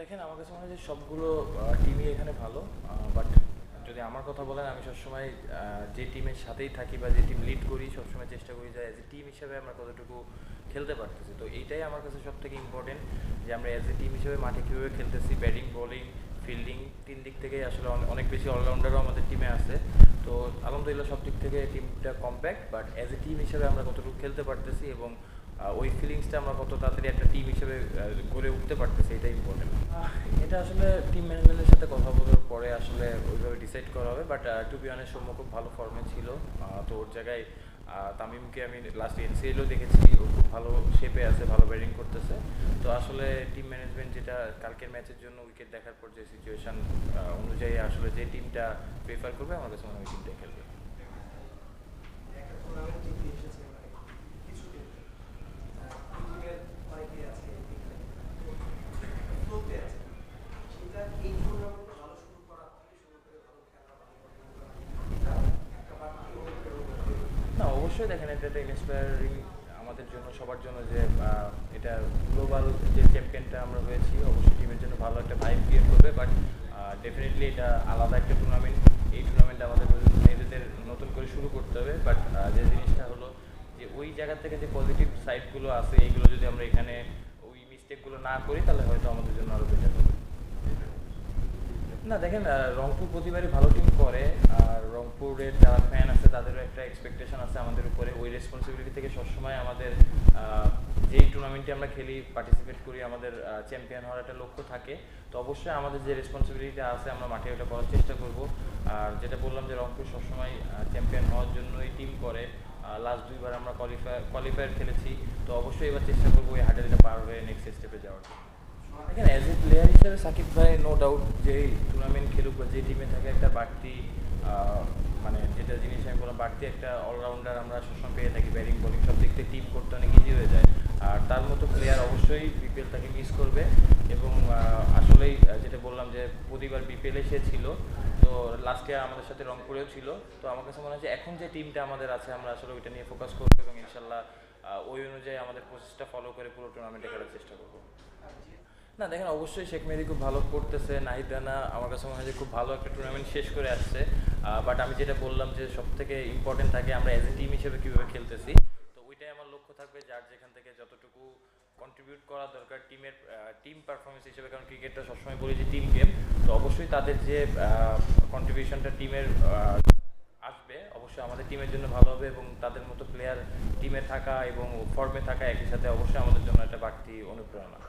দেখেন আমার কাছে মনে হয় যে সবগুলো টিমই এখানে ভালো, বাট যদি আমার কথা বলেন আমি সবসময় যে টিমের সাথেই থাকি বা যে টিম লিড করি সবসময় চেষ্টা করি যে অ্যাজ এ টিম হিসেবে আমরা কতটুকু খেলতে পারতেছি। তো এইটাই আমার কাছে সব থেকে ইম্পর্টেন্ট যে আমরা অ্যাজ এ টিম হিসেবে মাঠে কীভাবে খেলতেছি, ব্যাটিং বোলিং ফিল্ডিং তিন দিক থেকেই আসলে অনেক বেশি অলরাউন্ডারও আমাদের টিমে আছে। তো আলহামদুলিল্লাহ সব দিক থেকে টিমটা compact, but as a team হিসেবে আমরা কতটুকু খেলতে পারতেছি এবং ওই ফিলিংসটা আমরা কত তাড়াতাড়ি একটা টিম হিসেবে গড়ে উঠতে পারতেছি, এটাই ইম্পর্টেন্ট। এটা আসলে টিম ম্যানেজমেন্টের সাথে কথা বলার পরে আসলে ওইভাবে ডিসাইড করা হবে, but to be honest Soumya খুব ভালো ফর্মে ছিল। তো ওর জায়গায় তামিমকে আমি লাস্ট এনসিএলও দেখেছি, ও খুব ভালো শেপে আছে, ভালো ব্যাটিং করতেছে। তো আসলে টিম ম্যানেজমেন্ট যেটা কালকের ম্যাচের জন্য উইকেট দেখার পর যে সিচুয়েশান অনুযায়ী আসলে যে টিমটা প্রেফার করবে আমার কাছে মনে হয় ওই টিমটাই খেলবে। না অবশ্যই দেখেন এটা একটা ইন্সপায়ারিং আমাদের জন্য, সবার জন্য যে এটা গ্লোবাল যে চ্যাম্পিয়নটা আমরা হয়েছি, অবশ্যই টিমের জন্য ভালো একটা ভাইব ক্রিয়েট করবে। বাট ডেফিনেটলি এটা আলাদা একটা টুর্নামেন্ট, এই টুর্নামেন্টটা আমাদের নিজেদের নতুন করে শুরু করতে হবে। বাট যে জিনিসটা হলো যে ওই জায়গা থেকে যে পজিটিভ সাইডগুলো আছে এইগুলো যদি আমরা এখানে ওই মিস্টেকগুলো না করি তাহলে হয়তো আমাদের জন্য আরও বেটার হবে। না দেখেন রংপুর প্রতিবারই ভালো টিম করে, আর রংপুরের যারা ফ্যান আছে তাদেরও একটা এক্সপেকটেশন আছে আমাদের উপরে। ওই রেসপন্সিবিলিটি থেকে সবসময় আমাদের যেই টুর্নামেন্টে আমরা খেলি পার্টিসিপেট করি আমাদের চ্যাম্পিয়ন হওয়ার একটা লক্ষ্য থাকে। তো অবশ্যই আমাদের যে রেসপন্সিবিলিটি আছে আমরা মাঠে ওটা করার চেষ্টা করব। আর যেটা বললাম যে রংপুর সবসময় চ্যাম্পিয়ন হওয়ার জন্যই টিম করে, লাস্ট দুইবার আমরা কোয়ালিফায়ার খেলেছি। তো অবশ্যই এবার চেষ্টা করবো ওই হার্ডেলটা পার হয়ে নেক্সট স্টেপে যাওয়ার জন্য। দেখেন অ্যাজ এ প্লেয়ার হিসেবে সাকিব ভাই নো ডাউট যে টুর্নামেন্ট খেলুক বা যে টিমে থাকে একটা বাড়তি মানে যেটা জিনিস আমি বললাম বাড়তি একটা অলরাউন্ডার আমরা সবসময় পেয়ে থাকি, ব্যাটিং বোলিং সব দিক থেকে টিম করতে অনেক ইজি হয়ে যায়। আর তার মতো প্লেয়ার অবশ্যই বিপিএল তাকে মিস করবে। এবং আসলেই যেটা বললাম যে প্রতিবার বিপিএলে সে ছিল, তো লাস্টে আমাদের সাথে রংপুরেও ছিল। তো আমার কাছে মনে হয় যে এখন যে টিমটা আমাদের আছে আমরা আসলে ওইটা নিয়ে ফোকাস করবো এবং ইনশাল্লাহ ওই অনুযায়ী আমাদের প্রসেসটা ফলো করে পুরো টুর্নামেন্টে খেলার চেষ্টা করবো। না দেখেন অবশ্যই শেখ মেহেদী খুব ভালো করতেছে, নাহিদ রানা আমার কাছে মনে হয় যে খুব ভালো একটা টুর্নামেন্ট শেষ করে আসছে। বাট আমি যেটা বললাম যে সব থেকে ইম্পর্টেন্ট থাকে আমরা অ্যাজ এ টিম হিসেবে কীভাবে খেলতেছি। তো ওইটাই আমার লক্ষ্য থাকবে, যার যেখান থেকে যতটুকু কন্ট্রিবিউট করা দরকার টিমের টিম পারফরমেন্স হিসেবে, কারণ ক্রিকেটটা সবসময় বলি যে টিম গেম। তো অবশ্যই তাদের যে কন্ট্রিবিউশনটা টিমের আসবে অবশ্যই আমাদের টিমের জন্য ভালো হবে এবং তাদের মতো প্লেয়ার টিমে থাকা এবং ফর্মে থাকা একই সাথে অবশ্যই আমাদের জন্য একটা বাড়তি অনুপ্রেরণা।